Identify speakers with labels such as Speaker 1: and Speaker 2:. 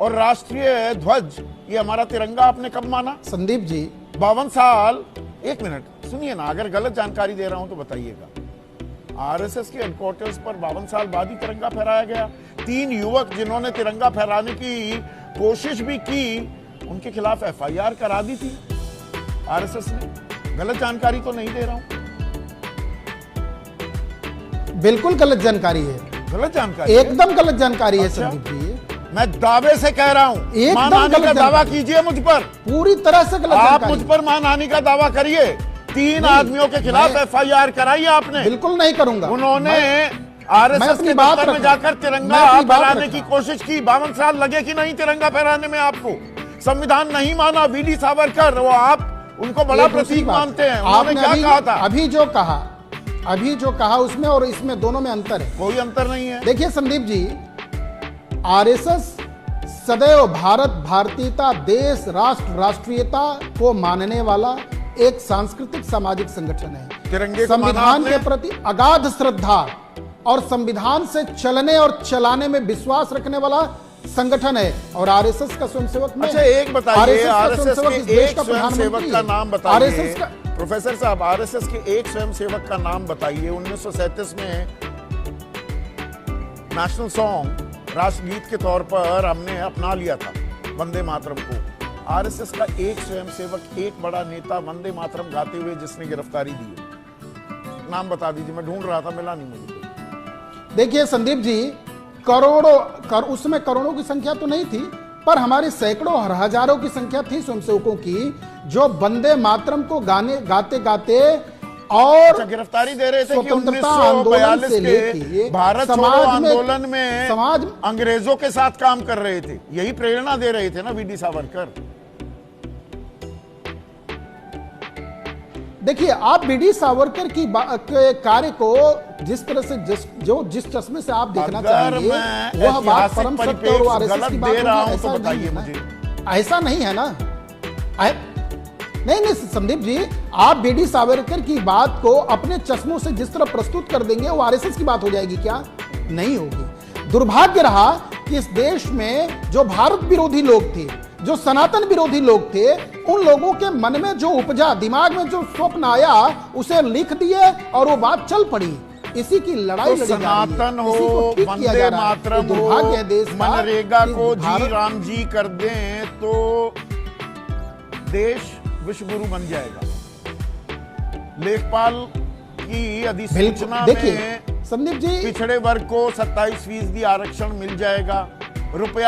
Speaker 1: और राष्ट्रीय ध्वज ये हमारा तिरंगा आपने कब माना?
Speaker 2: संदीप जी
Speaker 1: 52 साल। एक मिनट सुनिए ना, अगर गलत जानकारी दे रहा हूं तो बताइएगा। आरएसएस के हेडक्वार्टर्स पर 52 साल बाद ही तिरंगा फहराया गया। 3 युवक जिन्होंने तिरंगा फहराने की कोशिश भी की, उनके खिलाफ एफआईआर करा दी थी आरएसएस ने। गलत जानकारी तो नहीं दे रहा हूं?
Speaker 2: बिल्कुल गलत जानकारी है,
Speaker 1: गलत जानकारी
Speaker 2: एकदम गलत जानकारी है।
Speaker 1: अच्छा?
Speaker 2: संदीप जी
Speaker 1: मैं दावे से कह रहा हूं,
Speaker 2: एकदम
Speaker 1: मानहानि का
Speaker 2: गलत
Speaker 1: दावा
Speaker 2: जानकारी।
Speaker 1: कीजिए मुझ पर।
Speaker 2: पूरी तरह से गलत
Speaker 1: आप
Speaker 2: जानकारी।
Speaker 1: मुझ पर मानहानि का दावा करिए। 3 आदमियों के खिलाफ एफआईआर कराई आपने।
Speaker 2: बिल्कुल नहीं करूंगा।
Speaker 1: उन्होंने
Speaker 2: मैं
Speaker 1: आरएसएस
Speaker 2: अपनी
Speaker 1: के
Speaker 2: बात
Speaker 1: दफ्तर में
Speaker 2: रखा।
Speaker 1: जाकर
Speaker 2: मैं
Speaker 1: तिरंगा
Speaker 2: अपनी बात
Speaker 1: फहराने की
Speaker 2: रखा।
Speaker 1: कोशिश की। 52 साल लगे कि नहीं तिरंगा फहराने में आपको? संविधान नहीं माना, वीडी सावरकर, वो आप उनको बड़ा
Speaker 2: ये दूसरी
Speaker 1: प्रतीक
Speaker 2: बात।
Speaker 1: मानते हैं। उन्होंने
Speaker 2: आपने
Speaker 1: क्या कहा था?
Speaker 2: अभी जो कहा उसमें और इसमें दोनों में अंतर है।
Speaker 1: कोई अंतर नहीं है।
Speaker 2: देखिए संदीप जी, आरएसएस सदैव भारत, भारतीयता, देश, राष्ट्र, राष्ट्रीयता को मानने वाला एक सांस्कृतिक सामाजिक संगठन है।
Speaker 1: तिरंगे को माना
Speaker 2: संविधान
Speaker 1: आपने?
Speaker 2: के प्रति अगाध श्रद्धा और संविधान से चलने और चलाने में विश्वास रखने वाला संगठन है। और आरएसएस का स्वयंसेवक में,
Speaker 1: अच्छा एक बताइए, आरएसएस के एक स्वयंसेवक
Speaker 2: प्रधानमंत्री
Speaker 1: का
Speaker 2: है।
Speaker 1: नाम बताइए।
Speaker 2: आरएसएस का
Speaker 1: प्रोफेसर साहब, आरएसएस के एक स्वयंसेवक का नाम बताइए। 1937 में नेशनल सॉन्ग, राष्ट्रगीत के तौर पर हमने अपना लिया था वंदे मातरम को। आरएसएस का एक स्वयंसेवक, एक बड़ा नेता वंदे मातरम गाते हुए जिसने गिरफ्तारी दी है, नाम बता दीजिए। मैं ढूंढ रहा था, मिला नहीं मुझे।
Speaker 2: देखिए संदीप जी, उसमें करोड़ों की संख्या तो नहीं थी, पर हमारी सैकड़ों और हजारों की संख्या थी स्वयंसेवकों की, जो वंदे मातरम को गाते गाते और
Speaker 1: अच्छा, गिरफ्तारी दे रहे थे कि
Speaker 2: स्वतंत्रता आंदोलन
Speaker 1: 1942
Speaker 2: से
Speaker 1: के
Speaker 2: लेके
Speaker 1: भारत छोड़ो आंदोलन में
Speaker 2: समाज
Speaker 1: अंग्रेजों के साथ काम कर रहे थे। यही प्रेरणा दे रहे थे ना वीडी सावरकर।
Speaker 2: देखिए, आप बीडी सावरकर की के कार्य को जिस तरह से जिस चश्मे से आप देखना चाहेंगे, वह बात परम सत्य और आरएसएस की बात
Speaker 1: दे रहा हूं
Speaker 2: ऐसा
Speaker 1: तो बताइए
Speaker 2: नहीं है ना।
Speaker 1: मुझे।
Speaker 2: ऐसा नहीं है ना। नहीं संदीप जी, आप बीडी सावरकर की बात को अपने चश्मों से जिस तरह प्रस्तुत कर देंगे, वो आरएसएस की बात हो जाएगी क्या? नहीं होगी। दुर्भाग्य रहा कि इस देश में जो भारत विरोधी लोग थे, जो सनातन विरोधी लोग थे, उन लोगों के मन में जो उपजा, दिमाग में जो स्वप्न आया, उसे लिख दिए और वो बात चल पड़ी। इसी की लड़ाई
Speaker 1: तो सनातन हो, वंदे मातरम हो, मनरेगा को जी राम जी कर दें तो देश विश्व गुरु बन जाएगा। लेखपाल की अधिसूचना में
Speaker 2: संदीप जी,
Speaker 1: पिछड़े वर्ग को 27% आरक्षण मिल जाएगा। रुपया